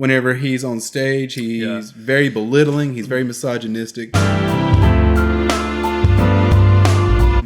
whenever he's on stage, he's very belittling. He's very misogynistic.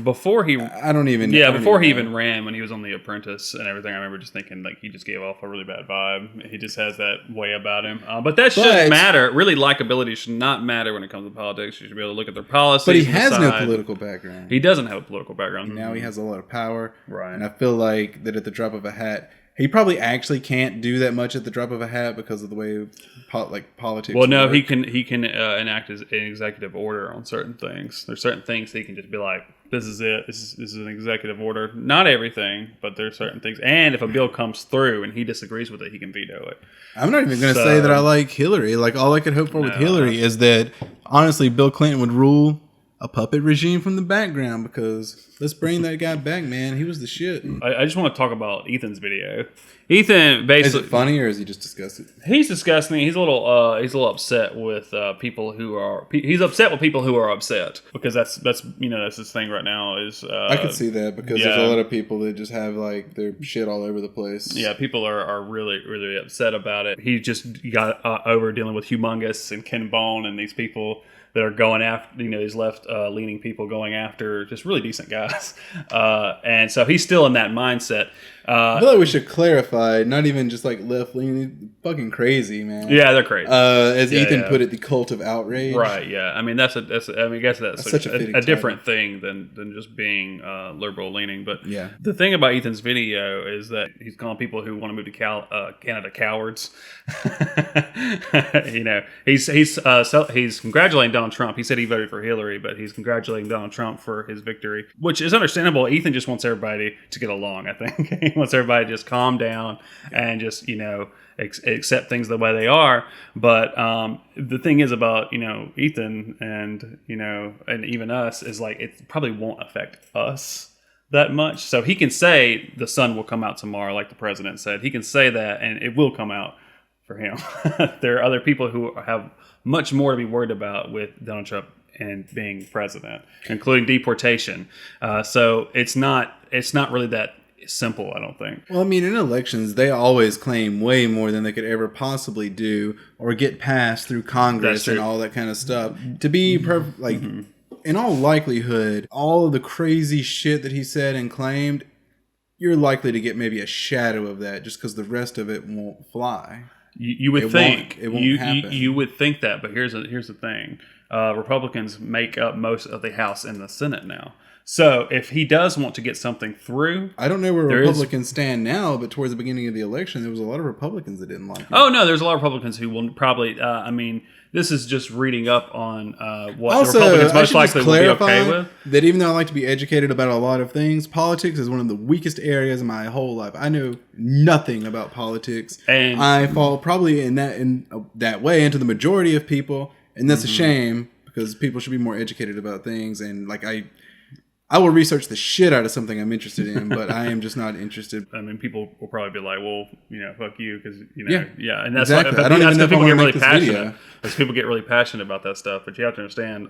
Before he even ran, when he was on The Apprentice and everything, I remember just thinking like he just gave off a really bad vibe. He just has that way about him. But that shouldn't matter. Really, likability should not matter when it comes to politics. You should be able to look at their policies. But he has no political background. He doesn't have a political background. Now he has a lot of power. Right. And I feel like that at the drop of a hat, he probably actually can't do that much at the drop of a hat because of the way politics. Well, no, work. he can enact an executive order on certain things. There's certain things he can just be like, this is it. This is an executive order. Not everything, but there's certain things. And if a bill comes through and he disagrees with it, he can veto it. I'm not even going to say that I like Hillary. Like, all I could hope for with Hillary is that, honestly, Bill Clinton would rule a puppet regime from the background, because let's bring that guy back, man. He was the shit. I just want to talk about Ethan's video. Ethan basically... Is it funny, or is he just disgusted? He's disgusting. He's a little upset with people who are... He's upset with people who are upset, because that's his thing right now is... I can see that, because there's a lot of people that just have like their shit all over the place. Yeah, people are really, really upset about it. He just got over dealing with Humongous and Ken Bone and these people that are going after, these left-leaning people going after just really decent guys. And so he's still in that mindset. I feel like we should clarify, not even just like left-leaning, fucking crazy, man. Yeah, they're crazy. As Ethan put it, the cult of outrage. Right, yeah. I mean, I guess that's such a different thing than just being liberal-leaning. But yeah, the thing about Ethan's video is that he's calling people who want to move to Canada cowards. He's congratulating Donald Trump. He said he voted for Hillary, but he's congratulating Donald Trump for his victory, which is understandable. Ethan just wants everybody to get along, I think. He wants everybody to just calm down and just, accept things the way they are. But the thing is about, Ethan and even us is like, it probably won't affect us that much. So he can say the sun will come out tomorrow, like the president said. He can say that and it will come out for him. There are other people who have much more to be worried about with Donald Trump and being president, including deportation. So it's not really that simple, I don't think. Well, I mean, in elections, they always claim way more than they could ever possibly do or get passed through Congress and all that kind of stuff. To be in all likelihood, all of the crazy shit that he said and claimed, you're likely to get maybe a shadow of that just because the rest of it won't fly. You would think it won't happen. You would think that, but here's the thing: Republicans make up most of the House and the Senate now. So if he does want to get something through, I don't know where Republicans stand now, but towards the beginning of the election, there was a lot of Republicans that didn't like it. Oh no, there's a lot of Republicans who will probably. This is just reading up on what the Republicans most likely will be okay with. That even though I like to be educated about a lot of things, politics is one of the weakest areas in my whole life. I know nothing about politics, and I fall probably in that way into the majority of people, and that's a shame because people should be more educated about things. And like I will research the shit out of something I'm interested in, but I am just not interested. I mean, people will probably be like, well, fuck you, because, and that's exactly. I don't even know people if get really passionate. Video. Because people get really passionate about that stuff, but you have to understand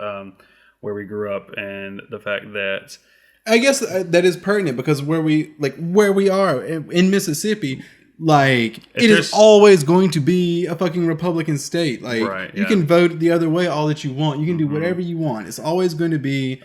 where we grew up and the fact that... I guess that is pertinent because where we are in Mississippi... Like, it is always going to be a fucking Republican state. Like, you can vote the other way all that you want. You can do whatever you want. It's always going to be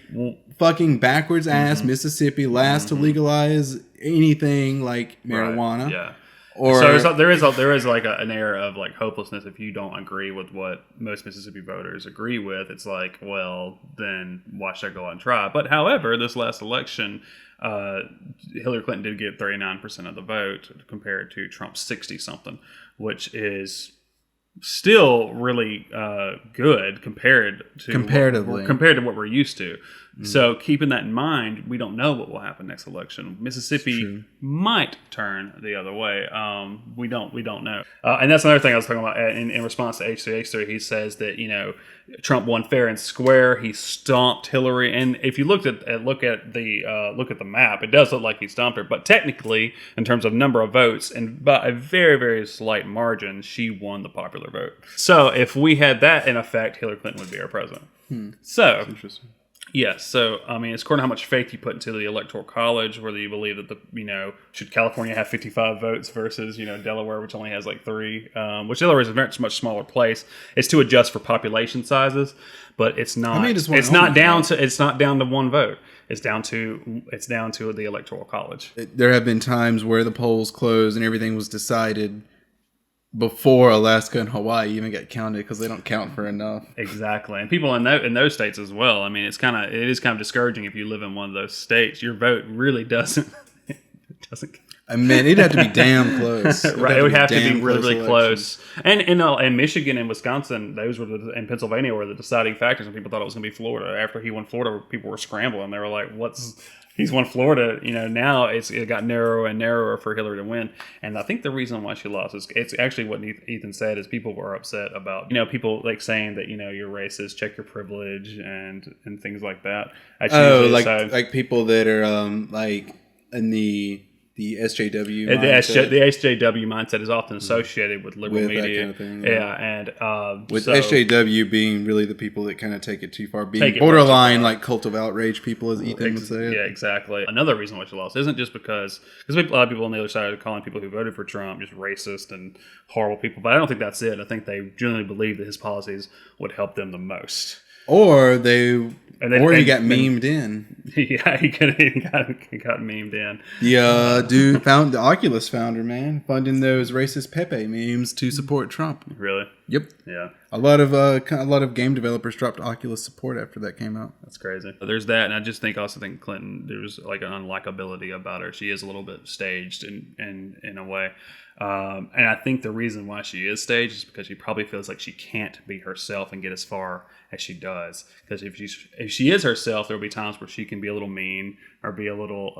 fucking backwards ass Mississippi last to legalize anything like marijuana. Right. Yeah. Or so there is like an air of like hopelessness if you don't agree with what most Mississippi voters agree with. It's like, well, then why should I go out and try? But however, this last election, Hillary Clinton did get 39% of the vote compared to Trump's 60-something, which is still really good compared to what we're used to. So keeping that in mind, we don't know what will happen next election. Mississippi might turn the other way. We don't know. And that's another thing I was talking about in response to H3H3. He says that, Trump won fair and square. He stomped Hillary. And if you look at the map, it does look like he stomped her. But technically, in terms of number of votes, and by a very, very slight margin, she won the popular vote. So if we had that in effect, Hillary Clinton would be our president. So, interesting. Yes. So, I mean, it's according to how much faith you put into the Electoral College, whether you believe that should California have 55 votes versus, Delaware, which only has like 3, which Delaware is a very much smaller place. It's to adjust for population sizes, but it's not. I mean, it's not down to one vote. It's down to the Electoral College. There have been times where the polls closed and everything was decided before Alaska and Hawaii even got counted because they don't count for enough. Exactly, and people in those states as well. I mean, it is kind of discouraging if you live in one of those states. Your vote really doesn't. I mean, it'd have to be damn close. Right, it would have to be really, really close. And Michigan and Wisconsin, and Pennsylvania were the deciding factors, and people thought it was going to be Florida. After he won Florida, people were scrambling. They were like, he's won Florida, now it got narrower and narrower for Hillary to win. And I think the reason why she lost is it's actually what Ethan said is people were upset about, people like saying that, you're racist, check your privilege and things like that. Like people that are like in the SJW mindset. The SJW mindset is often associated with liberal media. That kind of thing, and with SJW being really the people that kind of take it too far, being borderline like cult of outrage people, as Ethan would say. Yeah, exactly. Another reason why she lost isn't just because a lot of people on the other side are calling people who voted for Trump just racist and horrible people, but I don't think that's it. I think they genuinely believe that his policies would help them the most. Or he got memed in. Yeah, he got memed in. Yeah, dude, the Oculus founder, man, funding those racist Pepe memes to support Trump. Really? Yep. Yeah. A lot of game developers dropped Oculus support after that came out. That's crazy. There's that, and I just think Clinton, there's like an unlikability about her. She is a little bit staged in a way. And I think the reason why she is staged is because she probably feels like she can't be herself and get as far as she does. Because if she is herself, there will be times where she can be a little mean or be a little,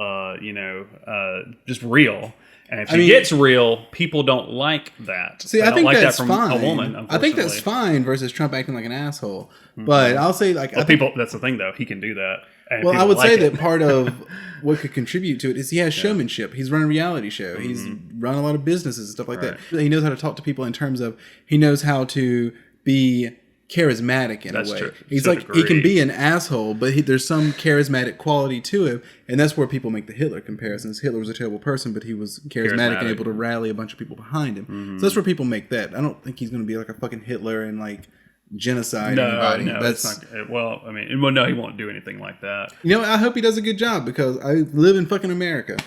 just real. And if she gets real, people don't like that. See, I think that's fine. A woman, I think that's fine versus Trump acting like an asshole. Mm-hmm. But I'll say, like, that's the thing, though. He can do that. Well, I would say that part of what could contribute to it is he has showmanship. He's run a reality show. Mm-hmm. He's run a lot of businesses and stuff like that. He knows how to talk to people in terms of he knows how to be charismatic in a way. True. He's he can be an asshole, but there's some charismatic quality to him, and that's where people make the Hitler comparisons. Hitler was a terrible person, but he was charismatic and able to rally a bunch of people behind him. Mm-hmm. So that's where people make that. I don't think he's going to be like a fucking Hitler and like genocide anybody. No, that's not. Well, I mean, no, he won't do anything like that. I hope he does a good job because I live in fucking America,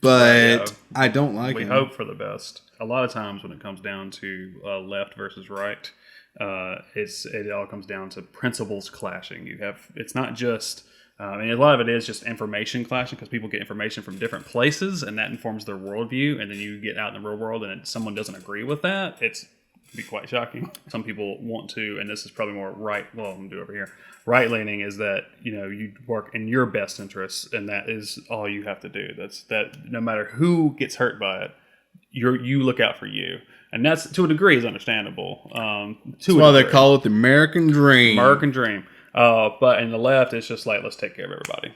but I don't like him. We hope for the best. A lot of times when it comes down to left versus right, it all comes down to principles clashing. It's not just. A lot of it is just information clashing because people get information from different places and that informs their worldview. And then you get out in the real world and someone doesn't agree with that. It's be quite shocking. Some people want to, and this is probably more right. Well, I'm gonna do it over here. Right leaning is that you work in your best interests, and that is all you have to do. That's that. No matter who gets hurt by it, you look out for you, and that's to a degree is understandable. That's why they call it the American dream. American dream. But in the left, it's just like let's take care of everybody.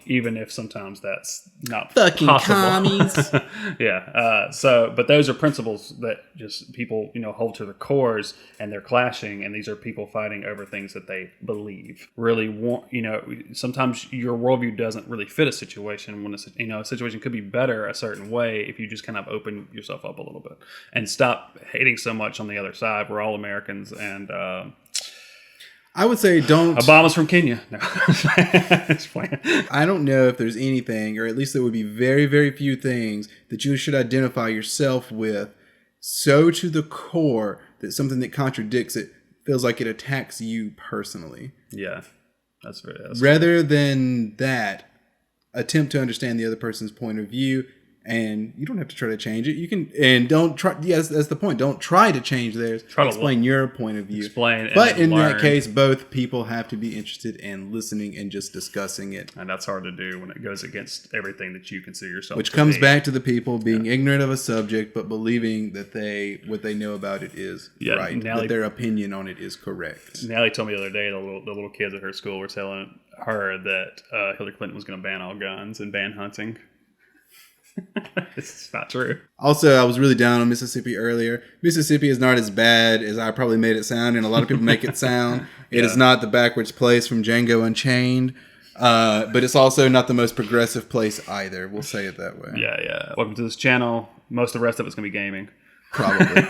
Even if sometimes that's not fucking possible. Commies. Yeah. But those are principles that just people, hold to the cores and they're clashing. And these are people fighting over things that they believe really want, sometimes your worldview doesn't really fit a situation when a situation could be better a certain way if you just kind of open yourself up a little bit and stop hating so much on the other side. We're all Americans and, I would say don't... Obama's from Kenya. No. I don't know if there's anything, or at least there would be very, very few things that you should identify yourself with so to the core that something that contradicts it feels like it attacks you personally. Yeah. That's Rather than that, attempt to understand the other person's point of view. And you don't have to try to change it. You can, and don't try. Yes, that's the point. Don't try to change theirs. Try to explain your point of view. But in that case, both people have to be interested in listening and just discussing it. And that's hard to do when it goes against everything that you consider yourself. Which comes back to the people being ignorant of a subject, but believing that what they know about it is right. That their opinion on it is correct. Natalie told me the other day the little kids at her school were telling her that Hillary Clinton was going to ban all guns and ban hunting. It's not true. Also, I was really down on Mississippi earlier. Mississippi is not as bad as I probably made it sound, and a lot of people make it sound. It is not the backwards place from Django Unchained, but it's also not the most progressive place either. We'll say it that way. Yeah. Welcome to this channel. Most of the rest of it's going to be gaming. Probably.